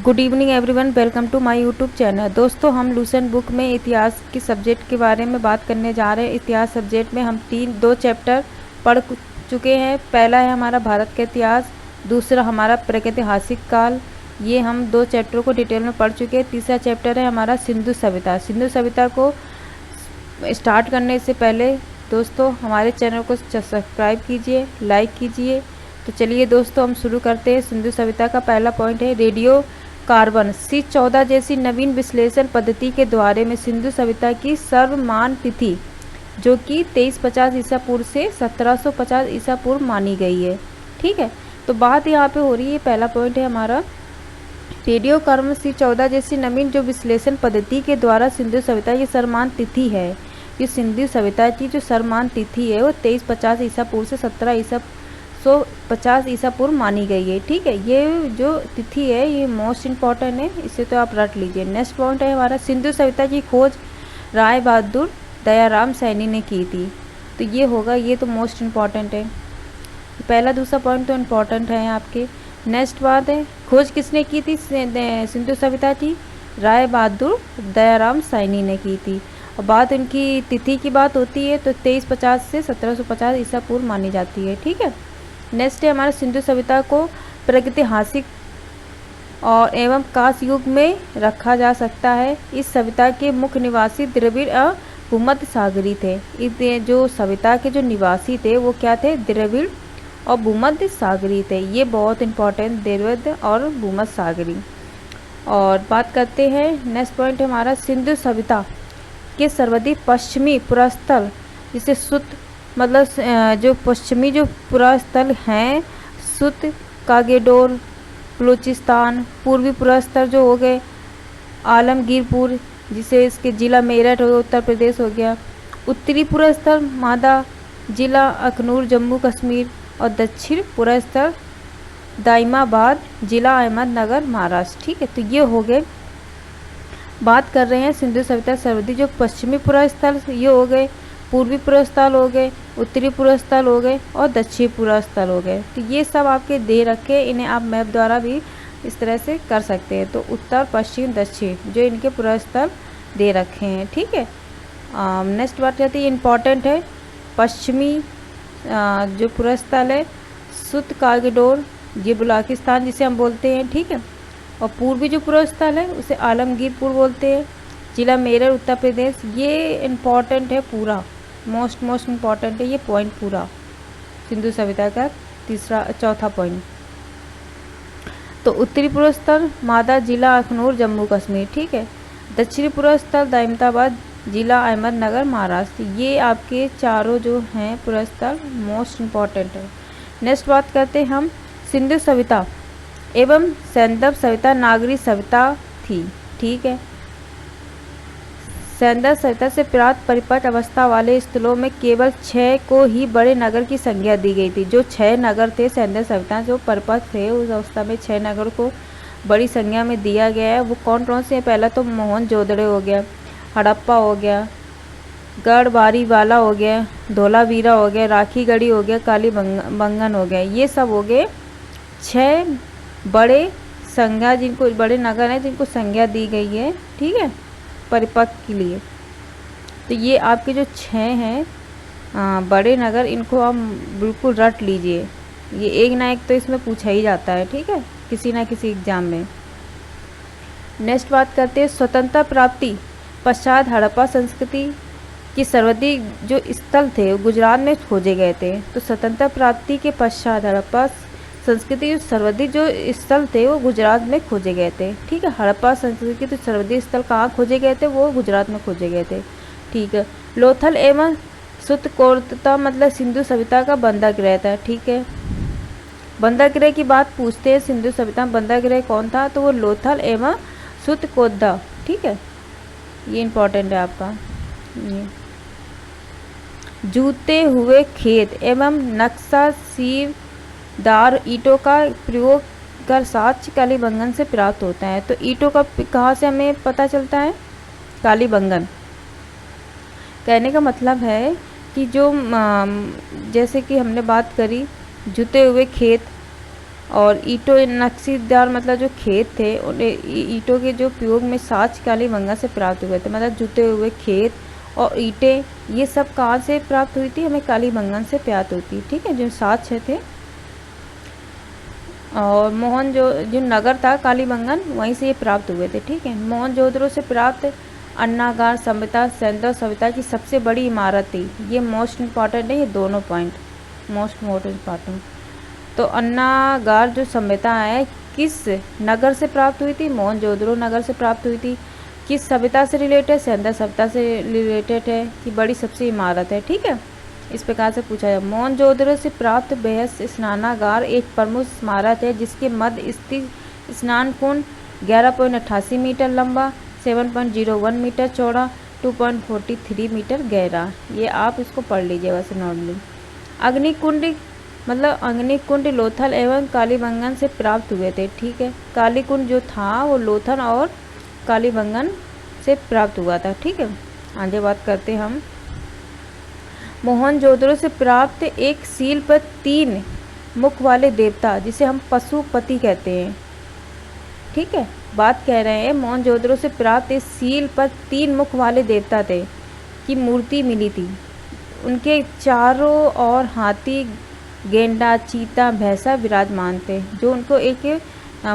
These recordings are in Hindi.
Good evening everyone, welcome to my YouTube channel. दोस्तों, हम लूसेंट बुक में इतिहास के सब्जेक्ट के बारे में बात करने जा रहे हैं। इतिहास सब्जेक्ट में हम दो चैप्टर पढ़ चुके हैं। पहला है हमारा भारत का इतिहास, दूसरा हमारा प्रागैतिहासिक काल। ये हम दो चैप्टरों को डिटेल में पढ़ चुके हैं। तीसरा चैप्टर है हमारा सिंधु सभ्यता। सिंधु सभ्यता को स्टार्ट करने से पहले दोस्तों हमारे चैनल को सब्सक्राइब कीजिए, लाइक कीजिए। तो चलिए दोस्तों, हम शुरू करते हैं। सिंधु सभ्यता का पहला पॉइंट है रेडियो कार्बन C14 जैसी नवीन विश्लेषण पद्धति के द्वारा में सिंधु सभ्यता की सर्वमान्य तिथि जो कि 2350 ईसा पूर्व से 1750 ईसा पूर्व मानी गई है। ठीक है, तो बात यहाँ पे हो रही है, पहला पॉइंट है हमारा रेडियो कार्बन C14 जैसी नवीन जो विश्लेषण पद्धति के द्वारा सिंधु सभ्यता की सर्वमान्य तिथि है। ये सिंधु सभ्यता की जो सर्वमान्य तिथि है वो 2350 ईसा पूर्व से 1750 ईसा पूर्व मानी गई है। ठीक है, ये जो तिथि है ये मोस्ट इम्पॉर्टेंट है, इसे तो आप रट लीजिए। नेक्स्ट पॉइंट है हमारा सिंधु सभ्यता की खोज राय बहादुर दयाराम सैनी ने की थी। तो ये होगा, ये तो मोस्ट इम्पॉर्टेंट है। पहला दूसरा पॉइंट तो इम्पॉर्टेंट है आपके। नेक्स्ट बात है खोज किसने की थी सिंधु सभ्यता की? राय बहादुर दयाराम सैनी ने की थी। और बात इनकी तिथि की बात होती है तो 2350 से 1750 ईसा पूर्व मानी जाती है। ठीक है, नेक्स्ट है हमारा सिंधु सभ्यता को प्रागैतिहासिक और एवं कांस्य युग में रखा जा सकता है। इस सभ्यता के मुख्य निवासी द्रविड़ और भूमध्य सागरी थे। इस जो सभ्यता के जो निवासी थे वो क्या थे? द्रविड़ और भूमध्य सागरी थे। ये बहुत इंपॉर्टेंट, द्रविड़ और भूमध्य सागरी। और बात करते हैं नेक्स्ट पॉइंट हमारा सिंधु सभ्यता के सर्वाधिक पश्चिमी पुरास्थल, जिसे सुत मतलब जो पश्चिमी जो पुरास्थल हैं सुत, कागेडोर, बलूचिस्तान। पूर्वी पुरास्थल जो हो गए आलमगीरपुर, जिसे इसके ज़िला मेरठ हो उत्तर प्रदेश हो गया। उत्तरी पुरास्थल मादा, ज़िला अखनूर जम्मू कश्मीर। और दक्षिण पुरास्थल दाइमाबाद, ज़िला अहमदनगर महाराष्ट्र। ठीक है, तो ये हो गए। बात कर रहे हैं सिंधु सभ्यता सर्वाधिक जो पश्चिमी पुरास्थल ये हो गए, पूर्वी पुरास्थल हो गए, उत्तरी पुरास्थल हो गए और दक्षिणी पुरास्थल हो गए। तो ये सब आपके दे रखे, इन्हें आप मैप द्वारा भी इस तरह से कर सकते हैं। तो उत्तर, पश्चिम, दक्षिण जो इनके पुरास्थल दे रखे हैं। ठीक है, नेक्स्ट बात कहती है इम्पॉर्टेंट है पश्चिमी जो पुरास्थल है सुत, कागेडोर, ये बलूचिस्तान जिसे हम बोलते हैं। ठीक है, और पूर्वी जो पुरास्थल है उसे आलमगीरपुर बोलते हैं, ज़िला मेरठ उत्तर प्रदेश। ये इम्पॉर्टेंट है पूरा, मोस्ट इम्पॉर्टेंट है ये पॉइंट पूरा सिंधु सभ्यता का चौथा पॉइंट। तो उत्तरी पुरास्थल मादा, ज़िला अखनूर जम्मू कश्मीर। ठीक है, दक्षिणी पुरास्थल दाइमाबाद, ज़िला अहमदनगर महाराष्ट्र। ये आपके चारों जो हैं पुरास्थल मोस्ट इम्पॉर्टेंट है। नेक्स्ट बात करते हैं हम सिंधु सभ्यता एवं सैंधव सभ्यता नागरी सभ्यता थी। ठीक है, सैंधव सभ्यता से प्राप्त परिपक्व अवस्था वाले स्थलों में केवल 6 को ही बड़े नगर की संज्ञा दी गई थी। जो 6 नगर थे सैंधव सभ्यता जो परिपक्व थे उस अवस्था में 6 नगर को बड़ी संज्ञा में दिया गया है। वो कौन कौन से हैं? पहला तो मोहनजोदड़ो हो गया, हड़प्पा हो गया, गढ़वारीवाला हो गया, धोलावीरा हो गया, राखीगढ़ी हो गया, कालीबंगन हो गया। ये सब हो गए 6 बड़े संज्ञा जिनको बड़े नगर हैं जिनको संज्ञा दी गई है। ठीक है, परिपक्व के लिए। तो ये आपके जो 6 हैं बड़े नगर, इनको आप बिल्कुल रट लीजिए। ये एक ना एक तो इसमें पूछा ही जाता है। ठीक है, किसी ना किसी एग्जाम में। नेक्स्ट बात करते हैं स्वतंत्रता प्राप्ति पश्चात हड़प्पा संस्कृति की सर्वाधिक जो स्थल थे वो गुजरात में खोजे गए थे। तो स्वतंत्रता प्राप्ति के पश्चात हड़प्पा संस्कृति सर्वाधिक जो स्थल थे वो गुजरात में खोजे गए थे। ठीक है, हड़प्पा संस्कृति के सर्वाधिक स्थल कहाँ खोजे गए थे? वो गुजरात में खोजे गए थे। ठीक है, लोथल एवं सुतकोरता मतलब सिंधु सभ्यता का बंदरगाह था। ठीक है, बंदरगाह की बात पूछते हैं सिंधु सभ्यता में बंदरगाह कौन था? तो वो लोथल एवं सुतकोदा। ठीक है, ये इम्पोर्टेंट है आपका। ये जूते हुए खेत एवं नक्शा सीवदार ईंटों का प्रयोग कर साक्ष्य कालीबंगन से प्राप्त होता है। तो ईंटों का कहाँ से हमें पता चलता है? कालीबंगन। कहने का मतलब है कि जो जैसे कि हमने बात करी जुते हुए खेत और ईंटों नक्शीदार मतलब जो खेत थे उन्हें ईंटों के जो उपयोग में साच कालीबंगा से प्राप्त हुए थे, मतलब जुते हुए खेत और ईंटें ये सब कहाँ से प्राप्त हुई थी, हमें कालीबंगन से प्राप्त हुई थी। ठीक है, जो साच थे। और जो नगर था कालीबंगन वहीं से ये प्राप्त हुए थे। ठीक है, मोहनजोदड़ो से प्राप्त अन्नागार सभ्यता सैंधव सभ्यता की सबसे बड़ी इमारत थी। ये मोस्ट इम्पॉर्टेंट है, ये दोनों पॉइंट मोस्ट इम्पॉर्टेंट। तो अन्नागार जो सभ्यता है किस नगर से प्राप्त हुई थी, मोहनजोदड़ो नगर से प्राप्त हुई थी। किस सभ्यता से रिलेटेड, सैंधव सभ्यता से रिलेटेड है कि बड़ी सबसे इमारत है। ठीक है, इस प्रकार से पूछा जाए। मोहनजोदड़ो से प्राप्त बेहस स्नानागार एक प्रमुख स्मारक है जिसके मध्य स्थित स्नान कुंड 11.88 मीटर लंबा, 7.01 मीटर चौड़ा, 2.43 मीटर गहरा। ये आप इसको पढ़ लीजिए वैसे नॉर्मली। अग्निकुंड मतलब अग्निकुंड लोथल एवं कालीबंगन से प्राप्त हुए थे। ठीक है, कालीकुंड जो था वो लोथल और कालीबंगन से प्राप्त हुआ था। ठीक है, आगे बात करते हम। मोहनजोदड़ो से प्राप्त एक सील पर 3 मुख वाले देवता जिसे हम पशुपति कहते हैं। ठीक है, बात कह रहे हैं मोहनजोदड़ो से प्राप्त इस सील पर 3 मुख वाले देवता थे की मूर्ति मिली थी। उनके चारों ओर हाथी, गेंडा, चीता, भैंसा विराजमान थे। जो उनको एक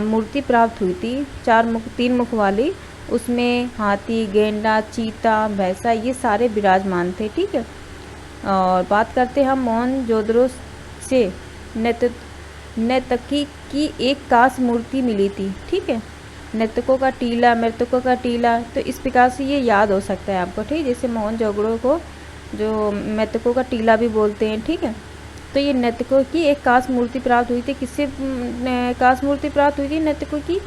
मूर्ति प्राप्त हुई थी 3 मुख वाली, उसमें हाथी, गेंडा, चीता, भैंसा ये सारे विराजमान थे। ठीक है, और बात करते हैं हम मोहनजोदड़ो से नर्तकी की एक कांस्य मूर्ति मिली थी। ठीक है, नर्तकों का टीला, मृतकों का टीला, तो इस प्रकार से ये याद हो सकता है आपको। ठीक, जैसे मोहनजोदड़ो को जो मृतकों का टीला भी बोलते हैं। ठीक है, तो ये नर्तकों की एक कांस्य मूर्ति प्राप्त हुई थी। किससे कांस्य मूर्ति प्राप्त हुई थी नर्तकों की?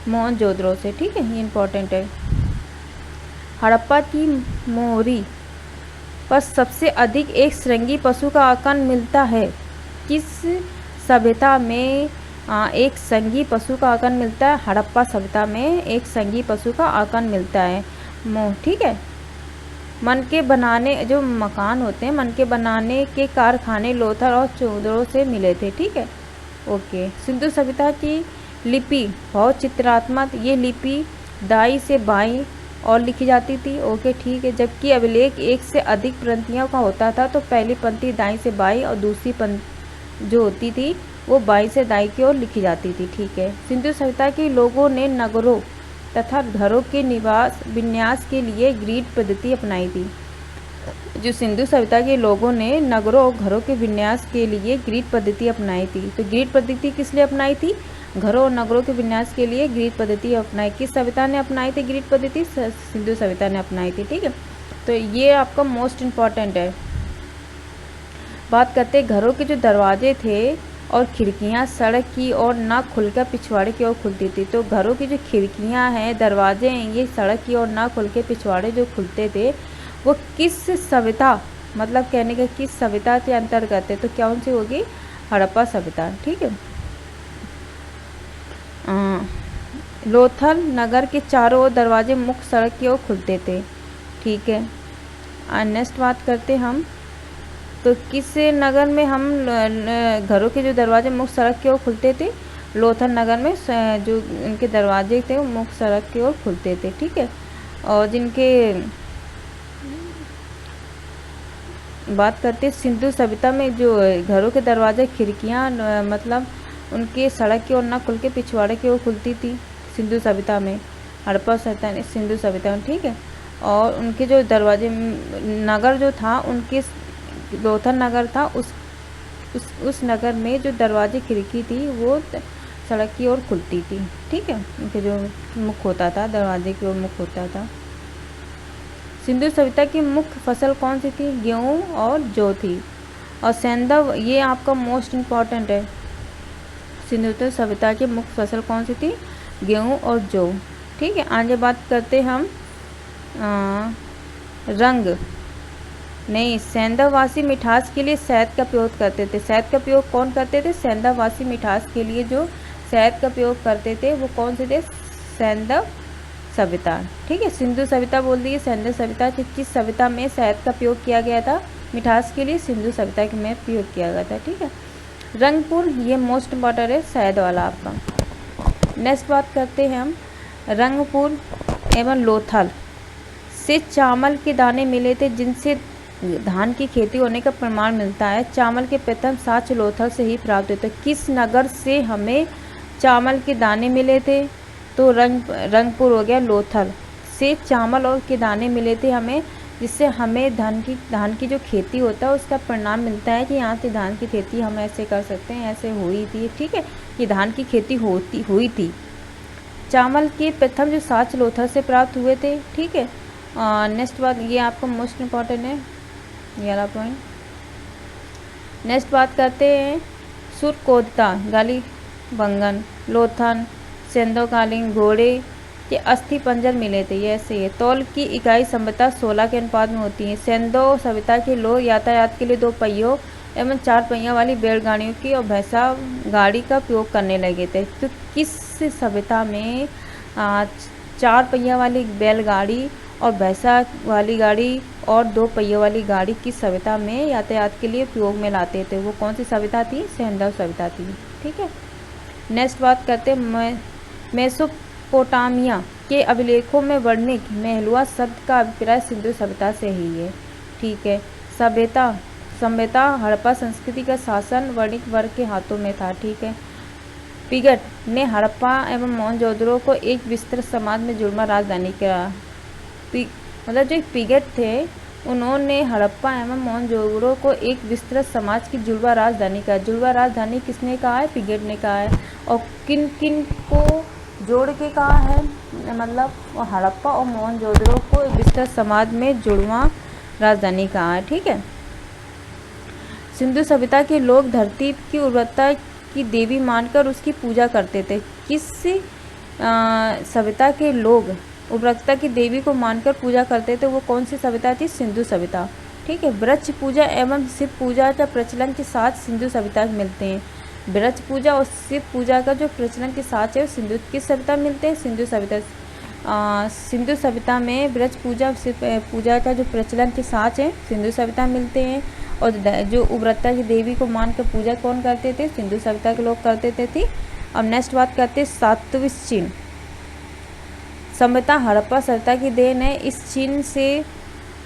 मोहनजोदड़ो से। ठीक है, ये इम्पोर्टेंट है। हड़प्पा की मोहरी पर सबसे अधिक एक श्रृंगी पशु का आकन मिलता है। किस सभ्यता में एक संगी पशु का आकन मिलता है? हड़प्पा सभ्यता में एक संगी पशु का आकन मिलता है। ठीक है, मन के बनाने जो मकान होते हैं, मन के बनाने के कारखाने लोथल और चोदड़ो से मिले थे। ठीक है, ओके। सिंधु सभ्यता की लिपि बहुत चित्रात्मक, ये लिपि दाई से बाईं और लिखी जाती थी। ओके, ठीक है। जबकि अभिलेख एक से अधिक पंक्तियों का होता था, तो पहली पंक्ति दाईं से बाईं और दूसरी पंक्ति जो होती थी वो बाईं से दाईं की ओर लिखी जाती थी। ठीक है, सिंधु सभ्यता के लोगों ने नगरों तथा घरों के निवास विन्यास के लिए ग्रिड पद्धति अपनाई थी। जो सिंधु सभ्यता के लोगों ने नगरों और घरों के विन्यास के लिए ग्रिड पद्धति अपनाई थी। तो ग्रिड पद्धति किस लिए अपनाई थी? घरों और नगरों के विन्यास के लिए ग्रिड पद्धति अपनाई। किस सभ्यता ने अपनाई थी ग्रिड पद्धति? सिंधु सभ्यता ने अपनाई थी। ठीक है, तो ये आपका मोस्ट इम्पॉर्टेंट है। बात करते हैं घरों के जो दरवाजे थे और खिड़कियां सड़क की ओर ना खुलकर पिछवाड़े की ओर खुलती थी। तो घरों की जो खिड़कियां हैं, दरवाजे हैं, ये सड़क की ओर ना खुल के पिछवाड़े जो खुलते थे वो किस सभ्यता, मतलब कहने का किस सभ्यता के अंतर्गत है? तो कौन सी होगी? हड़प्पा सभ्यता। ठीक है, लोथल नगर के चारों ओर दरवाजे मुख्य सड़क की ओर खुलते थे। ठीक है, नेक्स्ट बात करते हम। तो किस नगर में हम घरों के जो दरवाजे मुख्य सड़क की ओर खुलते थे? लोथल नगर में जो इनके दरवाजे थे वो मुख्य सड़क की ओर खुलते थे। ठीक है, और जिनके बात करते हैं सिंधु सभ्यता में जो घरों के दरवाजे खिड़कियां मतलब उनके सड़क की ओर ना खुल के पिछवाड़े की ओर खुलती थी सिंधु सभ्यता में, हड़प्पा सभ्यता ने सिंधु सभ्यता में। ठीक है, और उनके जो दरवाजे नगर जो था उनके लोथल नगर था, उस नगर में जो दरवाजे खिड़की थी वो सड़क की ओर खुलती थी। ठीक है, उनके जो मुख होता था दरवाजे की ओर मुख होता था। सिंधु सभ्यता की मुख्य फसल कौन सी थी? गेहूँ और जौ थी। और सैंधव, ये आपका मोस्ट इम्पॉर्टेंट है। सिंधु सभ्यता की मुख्य फसल कौन सी थी? गेहूँ और जौ। ठीक है, आगे बात करते हम रंग नहीं, सैंधववासी मिठास के लिए शहद का प्रयोग करते थे। शहद का प्रयोग कौन करते थे? सैंधववासी मिठास के लिए जो शहद का प्रयोग करते थे वो कौन से थे? सैंधव सभ्यता। ठीक है, सिंधु सभ्यता बोल दी, सैंधव सभ्यता। किस सभ्यता में शहद का प्रयोग किया गया था मिठास के लिए? सिंधु सभ्यता में प्रयोग किया गया था। ठीक है, रंगपुर, ये मोस्ट इम्पॉर्टेंट है, शहद वाला आपका। नेक्स्ट बात करते हैं हम, रंगपुर एवं लोथल से चावल के दाने मिले थे जिनसे धान की खेती होने का प्रमाण मिलता है। चावल के प्रथम साक्ष्य लोथल से ही प्राप्त होते। किस नगर से हमें चावल के दाने मिले थे? तो रंगपुर हो गया। लोथल से चावल और के दाने मिले थे हमें, जिससे हमें धान की जो खेती होता है उसका परिणाम मिलता है कि यहाँ से धान की खेती हम ऐसे कर सकते हैं, ऐसे हुई थी, ठीक है, कि धान की खेती हुई थी। चावल के प्रथम जो साक्ष्य लोथल से प्राप्त हुए थे, ठीक है। नेक्स्ट बात, ये आपको मोस्ट इम्पॉर्टेंट है, 11 पॉइंट। नेक्स्ट बात करते हैं, सुरकोदता गालीबंगन, लोथन, सेंधोकालीन घोड़े के अस्थि पंजर मिले थे। ये ऐसे है। तौल की इकाई सभ्यता 16 के अनुपात में होती है। सेंधो सभ्यता के लोग यातायात के लिए 2 पहियों एवं 4 पहियों वाली बैलगाड़ियों की और भैंसा गाड़ी का उपयोग करने लगे थे। तो किस सभ्यता में 4 पहिया वाली बैलगाड़ी और भैंसा वाली गाड़ी और 2 पहियों वाली गाड़ी की सभ्यता में यातायात के लिए उपयोग में लाते थे? वो कौन सी सभ्यता थी? सेंधव सभ्यता थी, ठीक है। नेक्स्ट बात करते हैं, मेसोपोटामिया के अभिलेखों में वर्णित महलुआ शब्द का अभिप्राय सिंधु सभ्यता से ही है, ठीक है। सभ्यता हड़प्पा संस्कृति का शासन वर्णित वर्ग के हाथों में था, ठीक है। पिगट ने हड़प्पा एवं मोहनजोदड़ो को एक विस्तृत समाज में जुड़वा राजधानी का, मतलब जो पिगट थे उन्होंने हड़प्पा एवं मोहनजोदड़ो को एक विस्तृत समाज की जुड़वा राजधानी का। जुड़वा राजधानी किसने कहा है? पिगट ने कहा है। और किन किन को जोड़ के कहा है? मतलब हड़प्पा और मोहनजोदड़ो को एक विस्तृत समाज में जुड़वा राजधानी कहा है, ठीक है। सिंधु सभ्यता के लोग धरती की उर्वरता की देवी मानकर उसकी पूजा करते थे। किस सभ्यता के लोग उर्वरकता की देवी को मानकर पूजा करते थे? वो कौन सी सभ्यता थी? सिंधु सभ्यता, ठीक है। वृक्ष पूजा एवं शिव पूजा का प्रचलन के साथ सिंधु सभ्यता मिलते हैं। वृक्ष पूजा और शिव पूजा का जो प्रचलन के साथ है वो सिंधु किस सभ्यता मिलते हैं? सिंधु सभ्यता। सिंधु सभ्यता में वृक्ष पूजा शिव पूजा का जो प्रचलन के साथ है सिंधु सभ्यता मिलते हैं। और जो उर्वरकता की देवी को मानकर पूजा कौन करते थे? सिंधु सभ्यता के लोग करते थे। अब नेक्स्ट बात करते हैं, सातवीं चिन्ह सभ्यता हड़प्पा सभ्यता की देन है। इस चिन्ह से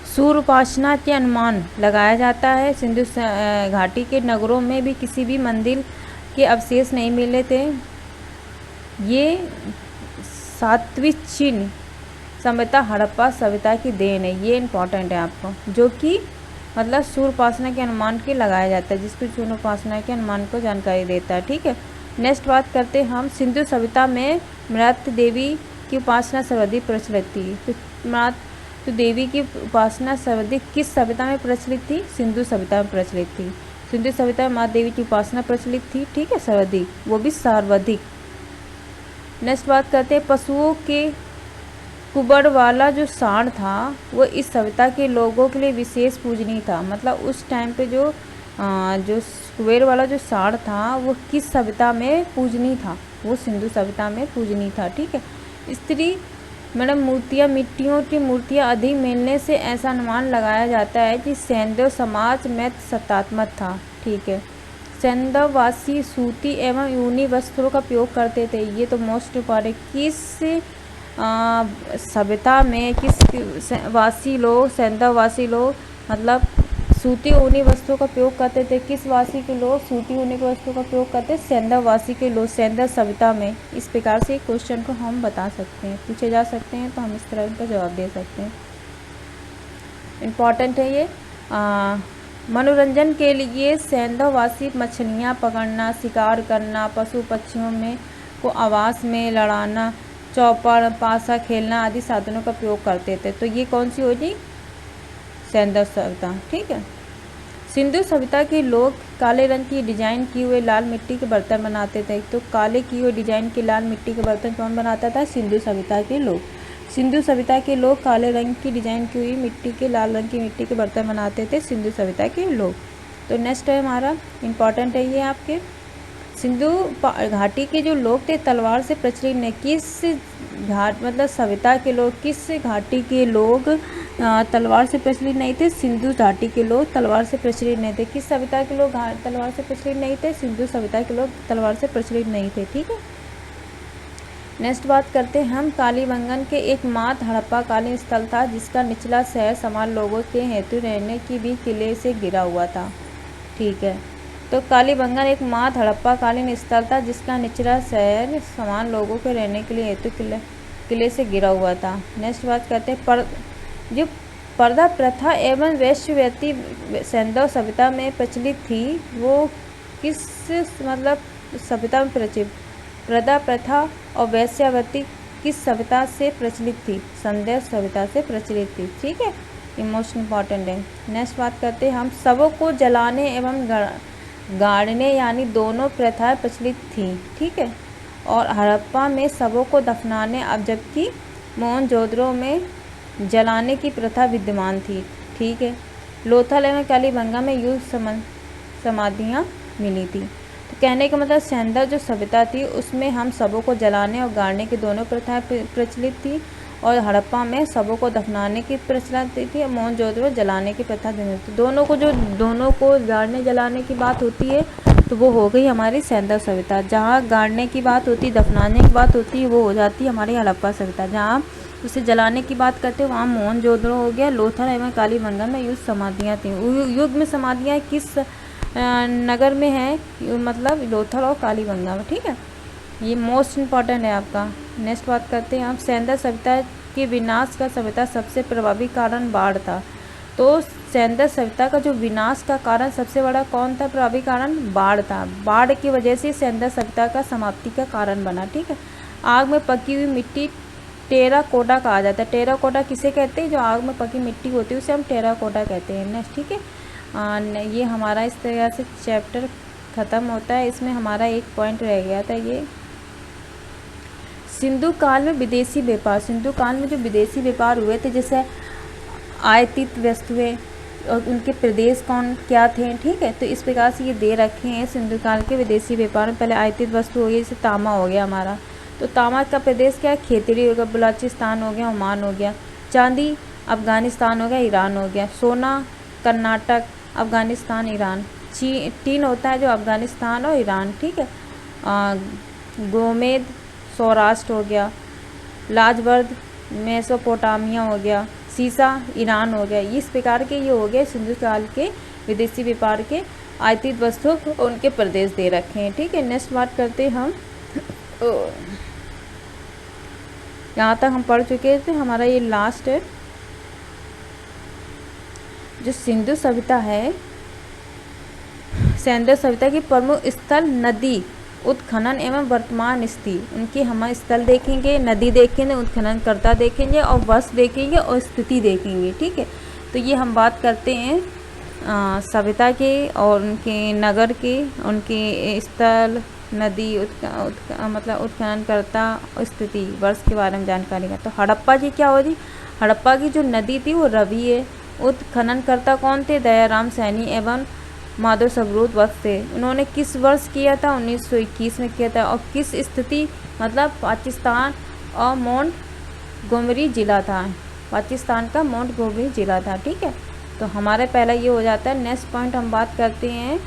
सूर्य उपासना के अनुमान लगाया जाता है। सिंधु घाटी के नगरों में भी किसी भी मंदिर के अवशेष नहीं मिले थे। ये सातवीं चिन्ह सभ्यता हड़प्पा सभ्यता की देन है। ये इम्पॉर्टेंट है आपको, जो कि मतलब सूर्य उपासना के अनुमान के लगाया जाता है, जिसको सूर्य उपासना के अनुमान को जानकारी देता है, ठीक है। नेक्स्ट बात करते हैं हम, सिंधु सभ्यता में मृत देवी की उपासना सर्वाधिक प्रचलित थी। तो देवी की उपासना सर्वाधिक किस सभ्यता में प्रचलित थी? सिंधु सभ्यता में प्रचलित थी। सिंधु सभ्यता में माँ देवी की उपासना प्रचलित थी, ठीक है, सर्वाधिक, वो भी सर्वाधिक। नेक्स्ट बात करते हैं, पशुओं के कुबड़ वाला जो सांड था वो इस सभ्यता के लोगों के लिए विशेष पूजनीय था। मतलब उस टाइम पे जो कुबेर वाला जो सांड था वो किस सभ्यता में पूजनीय था? वो सिंधु सभ्यता में पूजनीय था, ठीक है। स्त्री मूर्तियाँ, मिट्टियों की मूर्तियाँ अधिक मिलने से ऐसा अनुमान लगाया जाता है कि सैंधव समाज में सत्तात्मक था, ठीक है। सैंधववासी सूती एवं ऊनी वस्त्रों का उपयोग करते थे। ये तो मोस्ट इम्पॉर्टेंट, किस सभ्यता में किस सैंधववासी लोग मतलब सूती ऊनी वस्त्रों का उपयोग करते थे? किस वासी के लोग सूती ऊनी वस्त्रों का उपयोग करते? सैंधववासी के लोग, सैंधव सभ्यता में। इस प्रकार से क्वेश्चन को हम बता सकते हैं, पूछे जा सकते हैं, तो हम इस तरह इनका जवाब दे सकते हैं। इम्पॉर्टेंट है ये। मनोरंजन के लिए सैंधववासी मछलियाँ पकड़ना, शिकार करना, पशु पक्षियों में को आवास में लड़ाना, चौपड़, पासा खेलना आदि साधनों का प्रयोग करते थे। तो ये कौन सी होगी? सैंधव सभ्यता, ठीक है। सिंधु सभ्यता के लोग काले रंग की डिजाइन किए हुए लाल मिट्टी के बर्तन बनाते थे। तो काले किए हुए डिजाइन के लाल मिट्टी के बर्तन कौन बनाता था? सिंधु सभ्यता के लोग। सिंधु सभ्यता के लोग काले रंग की डिजाइन की हुई मिट्टी के लाल रंग की मिट्टी के बर्तन बनाते थे, सिंधु सभ्यता के लोग। तो नेक्स्ट है हमारा इम्पॉर्टेंट है ये आपके, सिंधु घाटी के जो लोग थे तलवार से प्रचलित ने। किस घाट मतलब सभ्यता के लोग, किस घाटी के लोग तलवार से प्रचलित नहीं थे, सिंधु घाटी के लोग तलवार से प्रचलित नहीं थे। किस सभ्यता के लोग तलवार से प्रचलित नहीं थे? सिंधु सभ्यता के लोग तलवार से प्रचलित नहीं थे। ठीक है, नेक्स्ट बात करते हैं हम। कालीबंगन के एकमात्र हड़प्पा कालीन स्थल था जिसका निचला शहर समान लोगों के हेतु रहने की भी किले से घिरा हुआ था। ठीक है, तो कालीबंगन एकमात्र हड़प्पा कालीन स्थल था जिसका निचला शहर समान लोगों के रहने के लिए हेतु किले से घिरा हुआ था। नेक्स्ट बात करते हैं जो पर्दा प्रथा एवं वैश्यवृत्ति सैंधव सभ्यता में प्रचलित थी वो किस मतलब सभ्यता में प्रचलित? पर्दा प्रथा और वैश्यावृत्ति किस सभ्यता से प्रचलित थी? सैंधव सभ्यता से प्रचलित थी। ठीक है, ये मोस्ट इम्पॉर्टेंट है। नेक्स्ट बात करते हैं हम। शवों को जलाने एवं गाड़ने यानी दोनों प्रथाएं प्रचलित थी। ठीक है, और हड़प्पा में शवों को दफनाने अब जबकि मोहनजोदड़ो में जलाने की प्रथा विद्यमान थी। ठीक है, लोथल एवं कालीबंगा में युद्ध समाधियाँ मिली थी। तो कहने का मतलब सैंधव जो सभ्यता थी उसमें हम शवों को जलाने और गाड़ने की दोनों प्रथाएं प्रचलित थी, और हड़प्पा में शवों को दफनाने की प्रचलित थी और मोहनजोदड़ो जलाने की प्रथा थी। दोनों को गाड़ने जलाने की बात होती है तो वो हो गई हमारी सैंधव सभ्यता। जहाँ गाड़ने की बात होती, दफनाने की बात होती है, वो हो जाती है हमारी हड़प्पा सभ्यता। जहाँ उसे जलाने की बात करते हैं वहाँ मोहनजोदड़ो हो गया। लोथल एवं कालीबंगन में युद्ध समाधियाँ थी। युग में समाधियाँ किस नगर में है? मतलब लोथल और कालीबंगा में। ठीक है, ये मोस्ट इम्पॉर्टेंट है आपका। नेक्स्ट बात करते हैं हम। सैंधव सभ्यता के विनाश का सभ्यता सबसे प्रभावी कारण बाढ़ था। तो सैंधव सभ्यता का जो विनाश का कारण सबसे बड़ा कौन था? प्रभावी कारण बाढ़ था। बाढ़ की वजह से सैंधव सभ्यता का समाप्ति का कारण बना। ठीक है, आग में पकी हुई मिट्टी टेराकोटा कहा जाता है। टेराकोटा किसे कहते हैं? जो आग में पकी मिट्टी होती है उसे हम टेराकोटा कहते हैं। नेक्स्ट, ठीक है, ये हमारा इस तरह से चैप्टर ख़त्म होता है। इसमें हमारा एक पॉइंट रह गया था, ये सिंधु काल में विदेशी व्यापार। सिंधु काल में जो विदेशी व्यापार हुए थे, जैसे आयातित वस्तुएं और उनके प्रदेश कौन क्या थे। ठीक है, तो इस प्रकार से ये दे रखे हैं सिंधु काल के विदेशी व्यापार में। पहले आयातित वस्तु हो गई, जैसे तांबा हो गया हमारा, तो तांबा का प्रदेश क्या है? खेतरी हो गया, बलूचिस्तान हो गया, ओमान हो गया। चांदी अफगानिस्तान हो गया, ईरान हो गया। सोना कर्नाटक, अफगानिस्तान, ईरान। टीन होता है जो अफगानिस्तान और ईरान। ठीक है, गोमेद सौराष्ट्र हो गया। लाजवर्द मेसोपोटामिया हो गया। सीसा ईरान हो गया। इस प्रकार के ये हो गए सिंधु काल के विदेशी व्यापार के आयातित वस्तु उनके प्रदेश दे रखे हैं। ठीक है, नेक्स्ट बात करते हम। यहाँ तक हम पढ़ चुके थे, हमारा ये लास्ट है। जो सिंधु सभ्यता है, सैंधव सभ्यता की प्रमुख स्थल नदी उत्खनन एवं वर्तमान स्थिति। उनके हम स्थल देखेंगे, नदी देखेंगे, उत्खनन करता देखेंगे और वर्ष देखेंगे और स्थिति देखेंगे। ठीक है, तो ये हम बात करते हैं सभ्यता के और उनके नगर के, उनके स्थल, नदी मतलब उत्खनन करता और स्थिति वर्ष के बारे में जानकारी का। तो हड़प्पा की क्या हो रही? हड़प्पा की जो नदी थी वो रवि है। उत्खनन करता कौन थे? दयाराम सैनी एवं माधव सबरूत वक्त थे। उन्होंने किस वर्ष किया था? 1921 में किया था। और किस स्थिति? मतलब पाकिस्तान और मोंटगोमरी जिला था। पाकिस्तान का मोंटगोमरी जिला था। ठीक है, तो हमारा पहला ये हो जाता है। नेक्स्ट पॉइंट हम बात करते हैं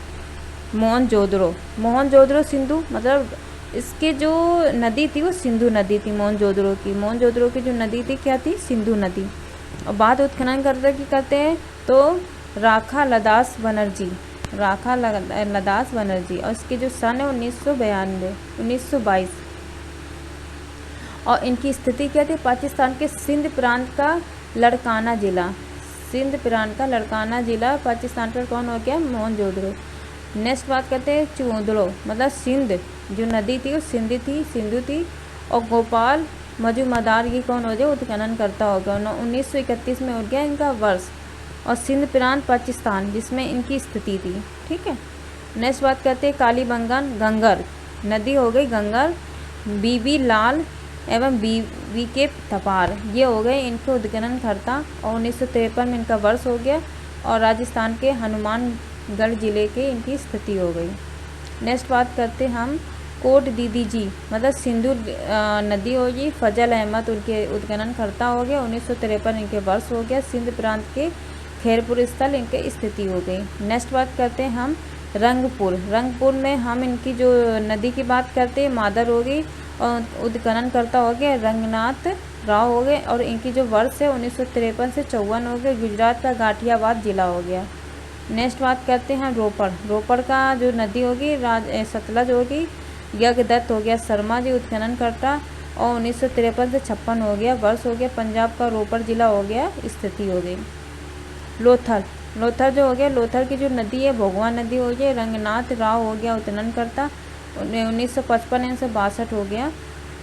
मोहनजोदड़ो। मोहनजोदड़ो सिंधु मतलब इसके जो नदी थी वो सिंधु नदी थी। मोहनजोदड़ो की जो नदी थी क्या थी? सिंधु नदी। और बात उत्खनन करते हैं तो राखा लदास बनर्जी और इसके जो सन है 1922। और इनकी स्थिति क्या थी? पाकिस्तान के सिंध प्रांत का लड़काना जिला पाकिस्तान पर कौन हो गया? मोहनजोदड़ो। नेक्स्ट बात करते हैं चूंदड़ो मतलब सिंध जो नदी थी वो सिंधु थी। और गोपाल मजूमदार की कौन हो गया? उत्खनन करता होगा। 1931 में हो गया इनका वर्ष। और सिंध प्रांत पाकिस्तान जिसमें इनकी स्थिति थी। ठीक है, नेक्स्ट बात करते हैं कालीबंगन गंगर नदी हो गई गंगर। बीबी लाल एवं बीबी के थपार ये हो गए इनके उत्खनन करता। और 1953 में इनका वर्ष हो गया। और राजस्थान के हनुमानगढ़ जिले के इनकी स्थिति हो गई। नेक्स्ट बात करते हम कोट दीदी जी मतलब सिंधु नदी होगी। फजल अहमद उनके उत्खनन करता हो गया। 1953 इनके वर्ष हो गया। सिंध प्रांत के खैरपुर स्थल इनके स्थिति हो गई। नेक्स्ट बात करते हैं हम रंगपुर में हम इनकी जो नदी की बात करते हैं मादर हो गई और उत्खनन करता हो गया रंगनाथ राव हो गए और इनकी जो वर्ष है 1953 से 54 हो गए। गुजरात का गाठियाबाद जिला हो गया। नेक्स्ट बात करते हैं रोपड़ का जो नदी होगी सतलज होगी। यज्ञदत्त हो गया शर्मा जी उत्खनन करता और 1953 से 56 हो गया वर्ष हो गया। पंजाब का रोपड़ जिला हो गया स्थिति हो गई। लोथर जो हो गया लोथर की जो नदी है भोगवा नदी हो गई। रंगनाथ राव हो गया उत्खनन करता 1955 इनसे 62 हो गया।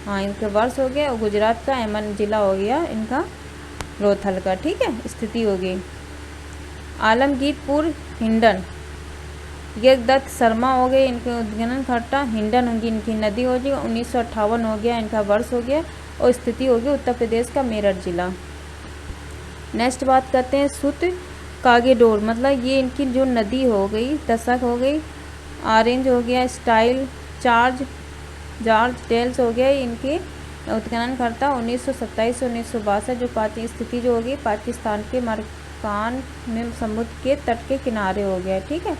हाँ इनके वर्ष हो गया। और गुजरात का अहमद जिला हो गया इनका लोथल का, ठीक है, स्थिति हो गई। आलमगीरपुर हिंडन यज्ञदत्त शर्मा हो गए इनके उत्खनन करता। हिंडन होगी इनकी नदी हो गई। 1958 हो गया इनका वर्ष हो गया और स्थिति होगी उत्तर प्रदेश का मेरठ जिला। नेक्स्ट बात करते हैं सुत कागेडोर मतलब ये इनकी जो नदी हो गई दशक हो गई। ऑरेंज हो गया स्टाइल जॉर्ज टेल्स हो गया इनके उत्खनन करता 1927 से 1962 जो स्थिति जो होगी पाकिस्तान के मरकान में समुद्र के तट के किनारे हो गया, ठीक है,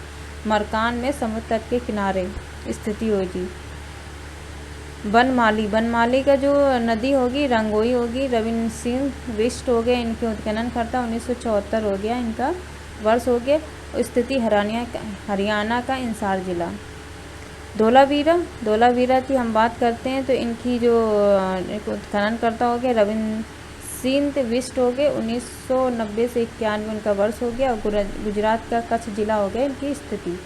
मरकान में समुद्र तट के किनारे स्थिति होगी। बनमाली का जो नदी होगी रंगोई होगी। रविंद्र सिंह बिष्ट हो गए इनके उत्खनन करता 1974 हो गया इनका वर्ष हो गया। स्थिति हरियाणा का इंसार जिला। धोलावीरा की हम बात करते हैं तो इनकी जो उत्खनन करता हो गया रविंद्र सिंह बिष्ट हो गए 1990 से 91 इनका वर्ष हो गया। और गुजरात का कच्छ जिला हो गया इनकी स्थिति।